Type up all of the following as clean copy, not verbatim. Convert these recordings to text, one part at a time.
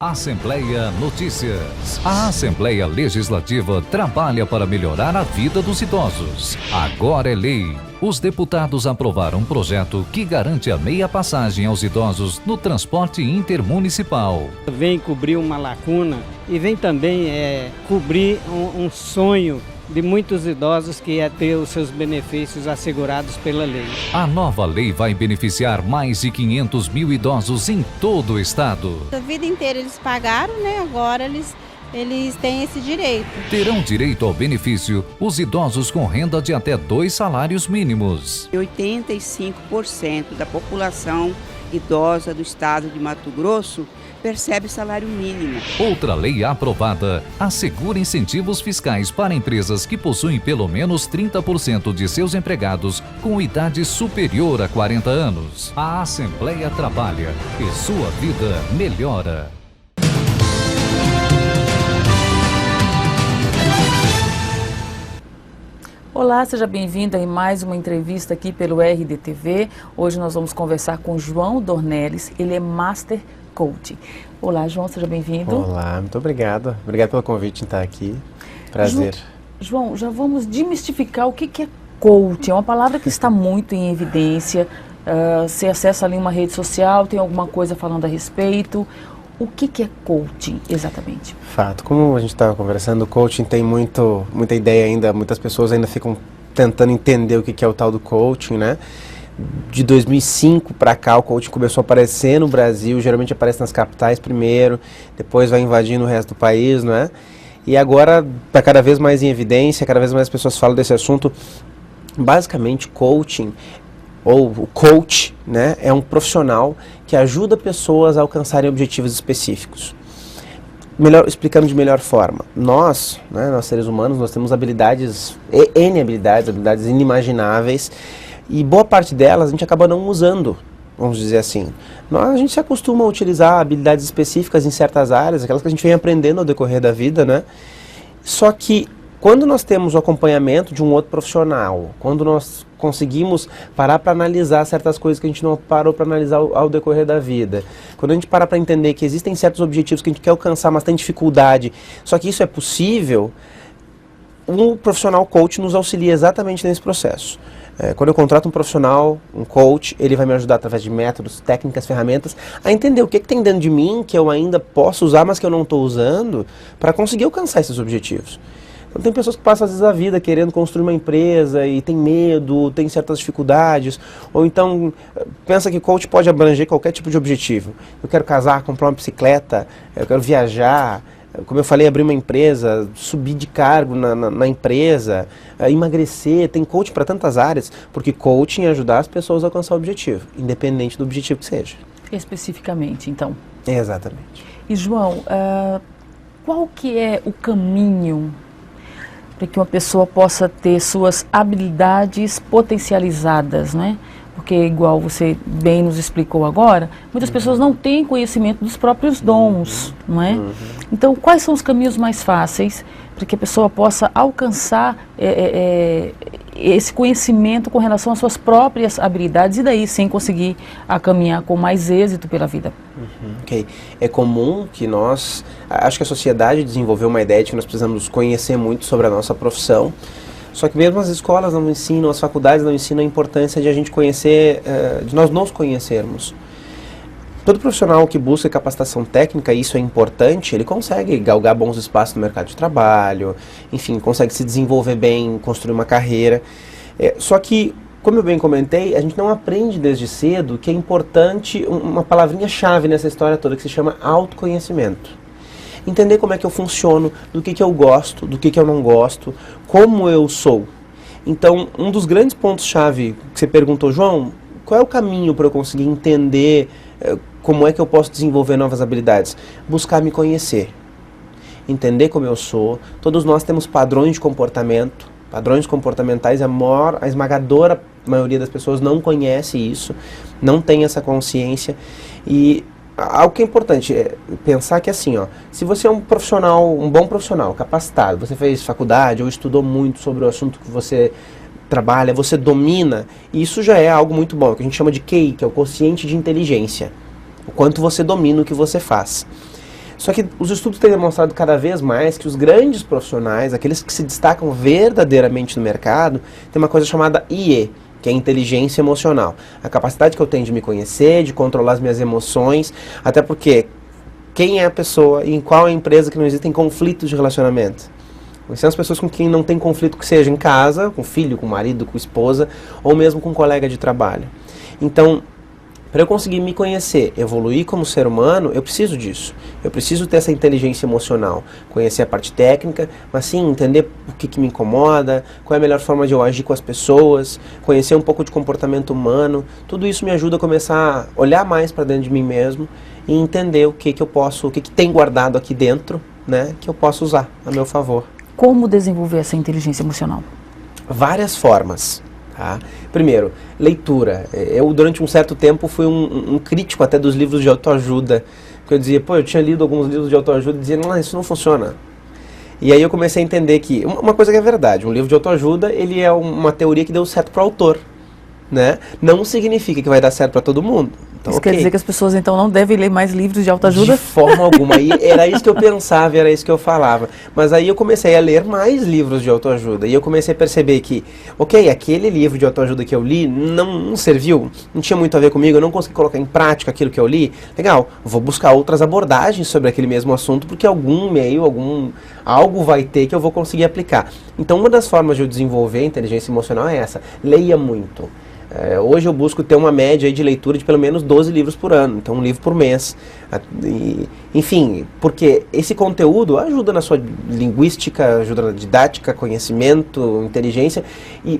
Assembleia Notícias. A Assembleia Legislativa trabalha para melhorar a vida dos idosos. Agora é lei. Os deputados aprovaram um projeto que garante a meia passagem aos idosos no transporte intermunicipal. Vem cobrir uma lacuna e vem também cobrir um sonho de muitos idosos que é ter os seus benefícios assegurados pela lei. A nova lei vai beneficiar mais de 500 mil idosos em todo o estado. A vida inteira eles pagaram, né? Agora eles têm esse direito. Terão direito ao benefício os idosos com renda de até 2 salários mínimos. 85% da população idosa do estado de Mato Grosso percebe salário mínimo. Outra lei aprovada assegura incentivos fiscais para empresas que possuem pelo menos 30% de seus empregados com idade superior a 40 anos. A Assembleia trabalha e sua vida melhora. Olá, seja bem-vindo a mais uma entrevista aqui pelo RDTV. Hoje nós vamos conversar com João Dornelles, ele é Master Coach. Olá, João, seja bem-vindo. Olá, muito obrigado. Obrigado pelo convite em estar aqui. Prazer. João, já vamos desmistificar o que é coach. É uma palavra que está muito em evidência. Você acessa ali uma rede social, tem alguma coisa falando a respeito. O que é coaching, exatamente? Fato. Como a gente estava conversando, o coaching tem muita ideia ainda, muitas pessoas ainda ficam tentando entender o que é o tal do coaching, né? De 2005 para cá, o coaching começou a aparecer no Brasil, geralmente aparece nas capitais primeiro, depois vai invadindo o resto do país, não é? E agora está cada vez mais em evidência, cada vez mais pessoas falam desse assunto. Basicamente, coaching, ou o coach, né, é um profissional que ajuda pessoas a alcançarem objetivos específicos. Explicando de melhor forma, nós seres humanos, nós temos habilidades inimagináveis, e boa parte delas a gente acaba não usando, vamos dizer assim. A gente se acostuma a utilizar habilidades específicas em certas áreas, aquelas que a gente vem aprendendo ao decorrer da vida, né? Só que quando nós temos o acompanhamento de um outro profissional, quando nós conseguimos parar para analisar certas coisas que a gente não parou para analisar ao decorrer da vida, quando a gente para entender que existem certos objetivos que a gente quer alcançar, mas tem dificuldade, só que isso é possível, um profissional coach nos auxilia exatamente nesse processo. Quando eu contrato um profissional, um coach, ele vai me ajudar através de métodos, técnicas, ferramentas, a entender o que tem dentro de mim que eu ainda posso usar, mas que eu não estou usando, para conseguir alcançar esses objetivos. Então, tem pessoas que passam às vezes a vida querendo construir uma empresa e tem medo, tem certas dificuldades, ou então pensa que coach pode abranger qualquer tipo de objetivo. Eu quero casar, comprar uma bicicleta, eu quero viajar, como eu falei, abrir uma empresa, subir de cargo na empresa, emagrecer. Tem coach para tantas áreas, porque coaching é ajudar as pessoas a alcançar o objetivo, independente do objetivo que seja. Especificamente, então. Exatamente. E João, qual que é o caminho para que uma pessoa possa ter suas habilidades potencializadas, né? Porque, igual você bem nos explicou agora, muitas pessoas não têm conhecimento dos próprios dons, não é? Então, quais são os caminhos mais fáceis para que a pessoa possa alcançar esse conhecimento com relação às suas próprias habilidades e daí sim conseguir caminhar com mais êxito pela vida? Ok. É comum que acho que a sociedade desenvolveu uma ideia de que nós precisamos conhecer muito sobre a nossa profissão. Só que mesmo as escolas não ensinam, as faculdades não ensinam a importância de a gente conhecer, de nós nos conhecermos. Todo profissional que busca capacitação técnica, isso é importante, ele consegue galgar bons espaços no mercado de trabalho, enfim, consegue se desenvolver bem, construir uma carreira. Só que, como eu bem comentei, a gente não aprende desde cedo que é importante uma palavrinha-chave nessa história toda, que se chama autoconhecimento. Entender como é que eu funciono, do que eu gosto, do que eu não gosto, como eu sou. Então, um dos grandes pontos-chave que você perguntou, João, qual é o caminho para eu conseguir entender como é que eu posso desenvolver novas habilidades? Buscar me conhecer, entender como eu sou. Todos nós temos padrões de comportamento, padrões comportamentais, a esmagadora maioria das pessoas não conhece isso, não tem essa consciência. E algo que é importante é pensar que assim, se você é um bom profissional, capacitado, você fez faculdade ou estudou muito sobre o assunto que você trabalha, você domina, isso já é algo muito bom, que a gente chama de QI, que é o quociente de inteligência, o quanto você domina o que você faz. Só que os estudos têm demonstrado cada vez mais que os grandes profissionais, aqueles que se destacam verdadeiramente no mercado, tem uma coisa chamada IE, que é inteligência emocional. A capacidade que eu tenho de me conhecer, de controlar as minhas emoções, até porque quem é a pessoa e em qual é a empresa que não existem conflitos de relacionamento? São as pessoas com quem não tem conflito, que seja em casa, com filho, com marido, com esposa, ou mesmo com um colega de trabalho. Então, para eu conseguir me conhecer, evoluir como ser humano, eu preciso disso. Eu preciso ter essa inteligência emocional, conhecer a parte técnica, mas sim entender o que me incomoda, qual é a melhor forma de eu agir com as pessoas, conhecer um pouco de comportamento humano. Tudo isso me ajuda a começar a olhar mais para dentro de mim mesmo e entender o que eu posso, o que tem guardado aqui dentro, né, que eu posso usar a meu favor. Como desenvolver essa inteligência emocional? Várias formas. Tá? Primeiro, leitura. Eu, durante um certo tempo, fui um crítico até dos livros de autoajuda. Porque eu dizia, eu tinha lido alguns livros de autoajuda e dizia, não, isso não funciona. E aí eu comecei a entender que, uma coisa que é verdade, um livro de autoajuda, ele é uma teoria que deu certo para o autor, né? Não significa que vai dar certo para todo mundo. Então, isso quer dizer que as pessoas então não devem ler mais livros de autoajuda? De forma alguma. E era isso que eu pensava, era isso que eu falava. Mas aí eu comecei a ler mais livros de autoajuda. E eu comecei a perceber que, aquele livro de autoajuda que eu li não serviu, não tinha muito a ver comigo, eu não consegui colocar em prática aquilo que eu li. Legal, vou buscar outras abordagens sobre aquele mesmo assunto, porque algo vai ter que eu vou conseguir aplicar. Então uma das formas de eu desenvolver a inteligência emocional é essa. Leia muito. Hoje eu busco ter uma média aí de leitura de pelo menos 12 livros por ano, então um livro por mês. Enfim, porque esse conteúdo ajuda na sua linguística, ajuda na didática, conhecimento, inteligência,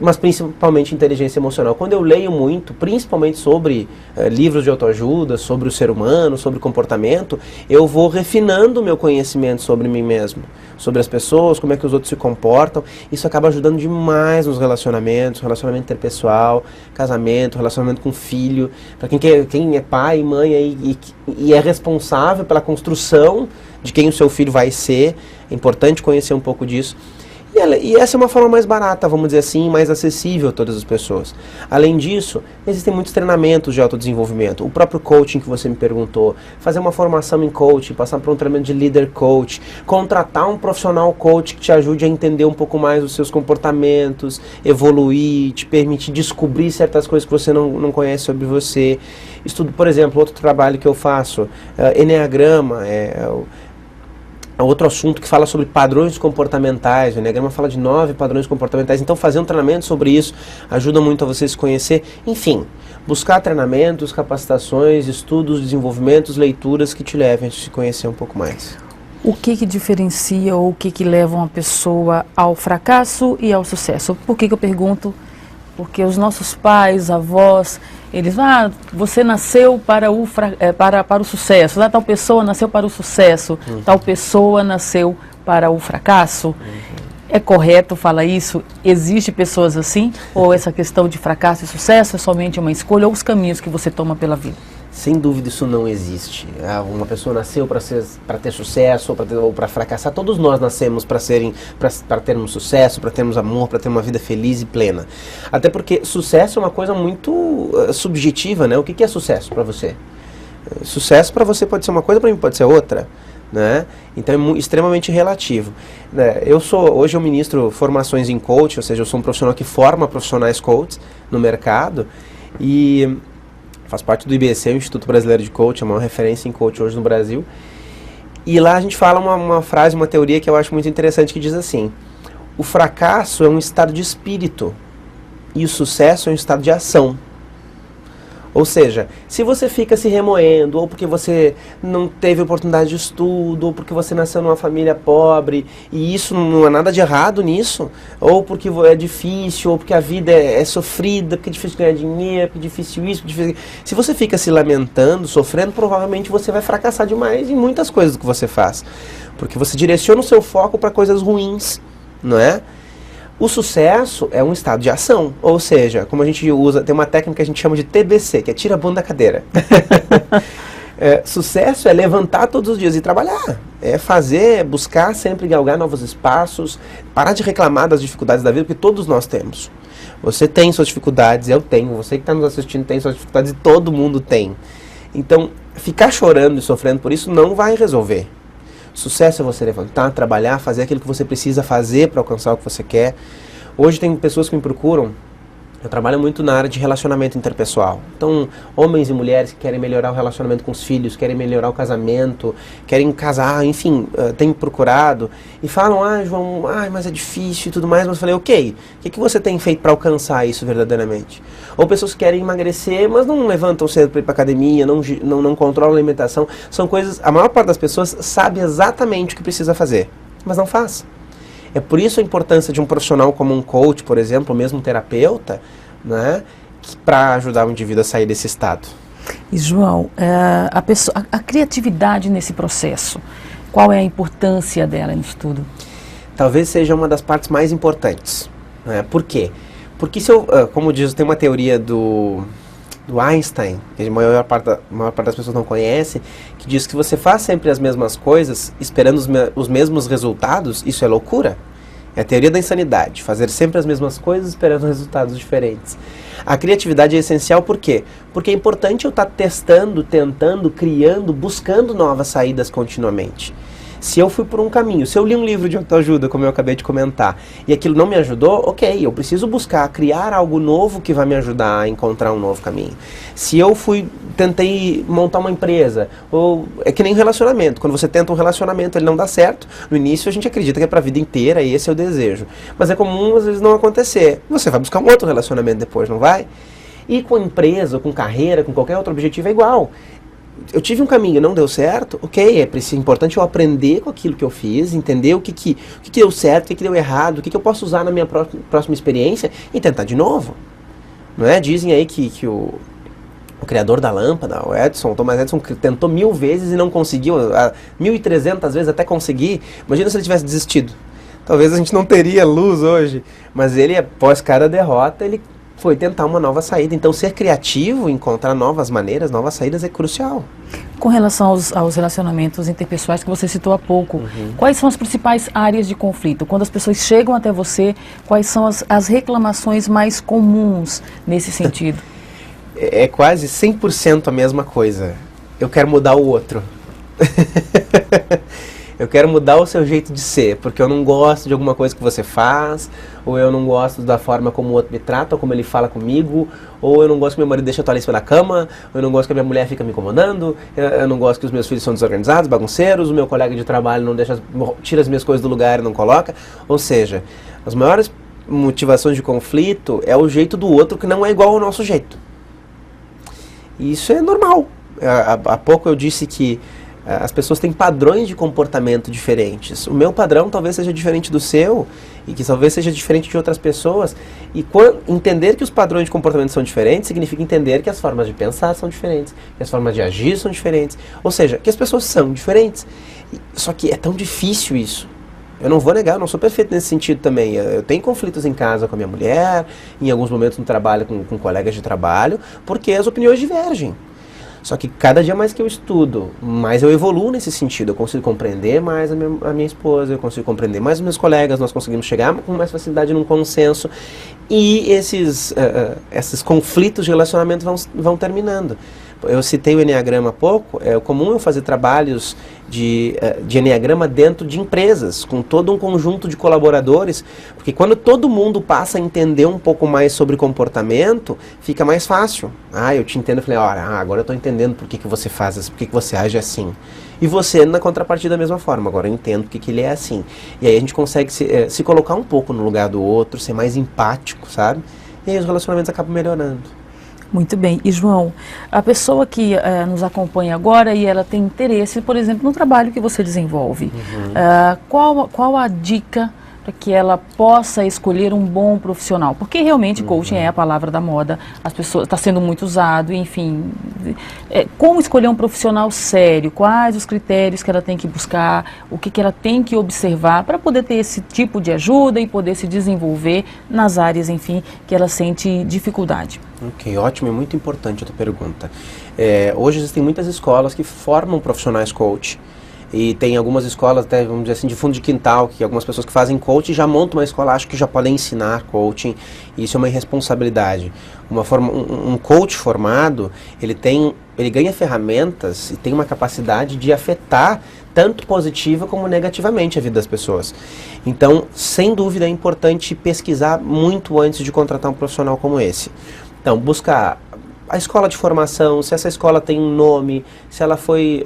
mas principalmente inteligência emocional. Quando eu leio muito, principalmente sobre livros de autoajuda, sobre o ser humano, sobre comportamento, eu vou refinando o meu conhecimento sobre mim mesmo, sobre as pessoas, como é que os outros se comportam. Isso acaba ajudando demais nos relacionamentos, relacionamento interpessoal, casamento, relacionamento com filho, para quem é pai e mãe e é responsável pela construção de quem o seu filho vai ser. É importante conhecer um pouco disso. E essa é uma forma mais barata, vamos dizer assim, mais acessível a todas as pessoas. Além disso, existem muitos treinamentos de autodesenvolvimento. O próprio coaching que você me perguntou, fazer uma formação em coaching, passar por um treinamento de líder coach, contratar um profissional coach que te ajude a entender um pouco mais os seus comportamentos, evoluir, te permitir descobrir certas coisas que você não conhece sobre você. Estudo, por exemplo, outro trabalho que eu faço, Enneagrama, outro assunto que fala sobre padrões comportamentais. O Enneagrama fala de 9 padrões comportamentais. Então fazer um treinamento sobre isso ajuda muito a você se conhecer. Enfim, buscar treinamentos, capacitações, estudos, desenvolvimentos, leituras que te levem a se conhecer um pouco mais. O que diferencia ou o que leva uma pessoa ao fracasso e ao sucesso? Por que eu pergunto? Porque os nossos pais, avós, eles você nasceu para o sucesso, tal pessoa nasceu para o sucesso, tal pessoa nasceu para o fracasso. É correto falar isso? Existe pessoas assim? Ou essa questão de fracasso e sucesso é somente uma escolha ou os caminhos que você toma pela vida? Sem dúvida isso não existe. Uma pessoa nasceu para ter sucesso ou para fracassar. Todos nós nascemos para termos sucesso, para termos amor, para ter uma vida feliz e plena. Até porque sucesso é uma coisa muito subjetiva, né? O que é sucesso para você? Sucesso para você pode ser uma coisa, para mim pode ser outra, né? Então é extremamente relativo. Hoje eu ministro formações em coach, ou seja, eu sou um profissional que forma profissionais coaches no mercado e faz parte do IBC, o Instituto Brasileiro de Coach, a maior referência em coach hoje no Brasil. E lá a gente fala uma frase, uma teoria que eu acho muito interessante, que diz assim: o fracasso é um estado de espírito e o sucesso é um estado de ação. Ou seja, se você fica se remoendo, ou porque você não teve oportunidade de estudo, ou porque você nasceu numa família pobre, e isso não há nada de errado nisso, ou porque é difícil, ou porque a vida é sofrida, porque é difícil ganhar dinheiro, porque é difícil isso, porque é difícil... Se você fica se lamentando, sofrendo, provavelmente você vai fracassar demais em muitas coisas que você faz. Porque você direciona o seu foco para coisas ruins, não é? O sucesso é um estado de ação, ou seja, como a gente usa, tem uma técnica que a gente chama de TBC, que é tira a bunda da cadeira. Sucesso é levantar todos os dias e trabalhar, é buscar sempre galgar novos espaços, parar de reclamar das dificuldades da vida, porque todos nós temos. Você tem suas dificuldades, eu tenho, você que está nos assistindo tem suas dificuldades e todo mundo tem. Então, ficar chorando e sofrendo por isso não vai resolver. Sucesso é você levantar, trabalhar, fazer aquilo que você precisa fazer para alcançar o que você quer. Hoje tem pessoas que me procuram. Eu trabalho muito na área de relacionamento interpessoal. Então, homens e mulheres que querem melhorar o relacionamento com os filhos, querem melhorar o casamento, querem casar, enfim, têm procurado e falam, João, mas é difícil e tudo mais. Mas eu falei, ok, o que você tem feito para alcançar isso verdadeiramente? Ou pessoas que querem emagrecer, mas não levantam cedo para ir para academia, não controlam a alimentação. São coisas, a maior parte das pessoas sabe exatamente o que precisa fazer, mas não faz. É por isso a importância de um profissional como um coach, por exemplo, ou mesmo um terapeuta, né, para ajudar o indivíduo a sair desse estado. E João, a criatividade nesse processo, qual é a importância dela nisso tudo? Talvez seja uma das partes mais importantes. Né? Por quê? Porque como diz, tem uma teoria do Einstein, que a maior parte das pessoas não conhece, que diz que você faz sempre as mesmas coisas, esperando os mesmos resultados, isso é loucura. É a teoria da insanidade, fazer sempre as mesmas coisas, esperando resultados diferentes. A criatividade é essencial por quê? Porque é importante eu estar testando, tentando, criando, buscando novas saídas continuamente. Se eu fui por um caminho, se eu li um livro de autoajuda, como eu acabei de comentar, e aquilo não me ajudou, ok, eu preciso buscar, criar algo novo que vai me ajudar a encontrar um novo caminho. Se eu tentei montar uma empresa, ou é que nem um relacionamento, quando você tenta um relacionamento ele não dá certo, no início a gente acredita que é para a vida inteira e esse é o desejo. Mas é comum às vezes não acontecer. Você vai buscar um outro relacionamento depois, não vai? E com empresa, com carreira, com qualquer outro objetivo é igual. Eu tive um caminho, não deu certo, ok, é importante eu aprender com aquilo que eu fiz, entender o que deu certo, o que deu errado, o que eu posso usar na minha próxima experiência e tentar de novo. Não é? Dizem aí que o criador da lâmpada, o Edison, Thomas Edison, tentou 1000 vezes e não conseguiu, 1300 vezes até conseguir. Imagina se ele tivesse desistido. Talvez a gente não teria luz hoje, mas ele, após cada derrota, ele foi tentar uma nova saída. Então, ser criativo, encontrar novas maneiras, novas saídas é crucial. Com relação aos relacionamentos interpessoais que você citou há pouco, quais são as principais áreas de conflito? Quando as pessoas chegam até você, quais são as reclamações mais comuns nesse sentido? É quase 100% a mesma coisa. Eu quero mudar o outro. Eu quero mudar o seu jeito de ser, porque eu não gosto de alguma coisa que você faz, ou eu não gosto da forma como o outro me trata, ou como ele fala comigo, ou eu não gosto que meu marido deixa a toalha em cima da cama, ou eu não gosto que a minha mulher fica me incomodando, eu não gosto que os meus filhos são desorganizados, bagunceiros, o meu colega de trabalho não tira as minhas coisas do lugar e não coloca. Ou seja, as maiores motivações de conflito é o jeito do outro que não é igual ao nosso jeito. E isso é normal. Há pouco eu disse que as pessoas têm padrões de comportamento diferentes. O meu padrão talvez seja diferente do seu e que talvez seja diferente de outras pessoas. E entender que os padrões de comportamento são diferentes significa entender que as formas de pensar são diferentes, que as formas de agir são diferentes. Ou seja, que as pessoas são diferentes. Só que é tão difícil isso. Eu não vou negar, eu não sou perfeito nesse sentido também. Eu tenho conflitos em casa com a minha mulher, em alguns momentos no trabalho com colegas de trabalho, porque as opiniões divergem. Só que cada dia mais que eu estudo, mais eu evoluo nesse sentido. Eu consigo compreender mais a minha esposa, eu consigo compreender mais os meus colegas, nós conseguimos chegar com mais facilidade num consenso. E esses conflitos de relacionamento vão terminando. Eu citei o Enneagrama há pouco, é comum eu fazer trabalhos de Enneagrama dentro de empresas, com todo um conjunto de colaboradores, porque quando todo mundo passa a entender um pouco mais sobre comportamento, fica mais fácil. Eu te entendo, eu falei, agora eu estou entendendo por que você faz isso, por que você age assim. E você, na contrapartida, da mesma forma, agora eu entendo por que ele é assim. E aí a gente consegue se colocar um pouco no lugar do outro, ser mais empático, sabe? E aí os relacionamentos acabam melhorando. Muito bem. E João, a pessoa que nos acompanha agora e ela tem interesse, por exemplo, no trabalho que você desenvolve, qual a dica para que ela possa escolher um bom profissional? Porque realmente coaching é a palavra da moda, as pessoas está sendo muito usado, enfim. Como escolher um profissional sério? Quais os critérios que ela tem que buscar? O que ela tem que observar para poder ter esse tipo de ajuda e poder se desenvolver nas áreas, enfim, que ela sente dificuldade? Ok, ótimo e muito importante a tua pergunta. Hoje existem muitas escolas que formam profissionais coach. E tem algumas escolas, até, vamos dizer assim, de fundo de quintal, que algumas pessoas que fazem coaching já montam uma escola, acham que já podem ensinar coaching, e isso é uma irresponsabilidade. Um coach formado, ele ganha ferramentas e tem uma capacidade de afetar tanto positiva como negativamente a vida das pessoas. Então, sem dúvida, é importante pesquisar muito antes de contratar um profissional como esse. Então, buscar a escola de formação, se essa escola tem um nome, se ela foi,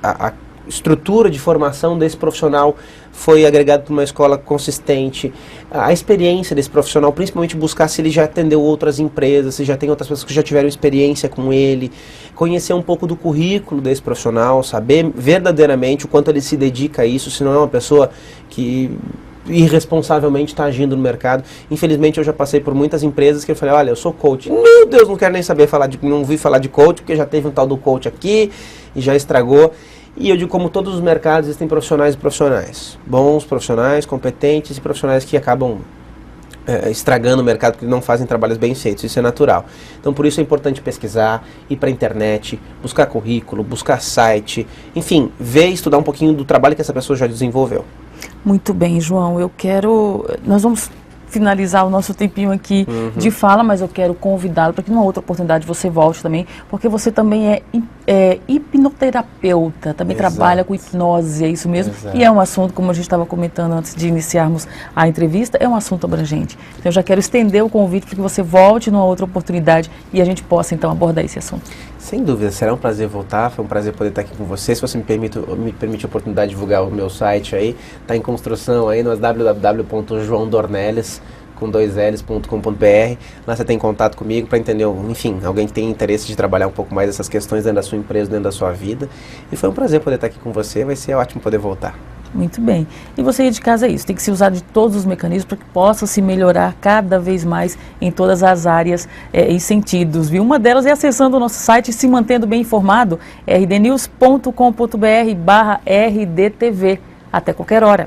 a estrutura de formação desse profissional foi agregada por uma escola consistente, a experiência desse profissional, principalmente buscar se ele já atendeu outras empresas, se já tem outras pessoas que já tiveram experiência com ele, conhecer um pouco do currículo desse profissional, saber verdadeiramente o quanto ele se dedica a isso, se não é uma pessoa que irresponsavelmente está agindo no mercado. Infelizmente eu já passei por muitas empresas que eu falei, olha, eu sou coach, meu Deus, não quero nem saber não vi falar de coach, porque já teve um tal do coach aqui e já estragou. E eu digo, como todos os mercados, existem profissionais e profissionais. Bons profissionais, competentes e profissionais que acabam estragando o mercado porque não fazem trabalhos bem feitos. Isso é natural. Então, por isso é importante pesquisar, ir para a internet, buscar currículo, buscar site, enfim, ver e estudar um pouquinho do trabalho que essa pessoa já desenvolveu. Muito bem, João. Nós vamos finalizar o nosso tempinho aqui de fala, mas eu quero convidá-lo para que numa outra oportunidade você volte também, porque você também é hipnoterapeuta, também trabalha com hipnose, é isso mesmo? Exato. E é um assunto, como a gente estava comentando antes de iniciarmos a entrevista, é um assunto abrangente. Então eu já quero estender o convite para que você volte numa outra oportunidade e a gente possa então abordar esse assunto. Sem dúvida, será um prazer voltar, foi um prazer poder estar aqui com você. Se você me permite a oportunidade de divulgar o meu site aí, está em construção aí no www.joaodornelles.com.br. Lá você tem contato comigo para entender, enfim, alguém que tem interesse de trabalhar um pouco mais essas questões dentro da sua empresa, dentro da sua vida. E foi um prazer poder estar aqui com você, vai ser ótimo poder voltar. Muito bem. E você ir de casa é isso, tem que se usar de todos os mecanismos para que possa se melhorar cada vez mais em todas as áreas e sentidos, viu? Uma delas é acessando o nosso site e se mantendo bem informado, rdnews.com.br/rdtv. Até qualquer hora.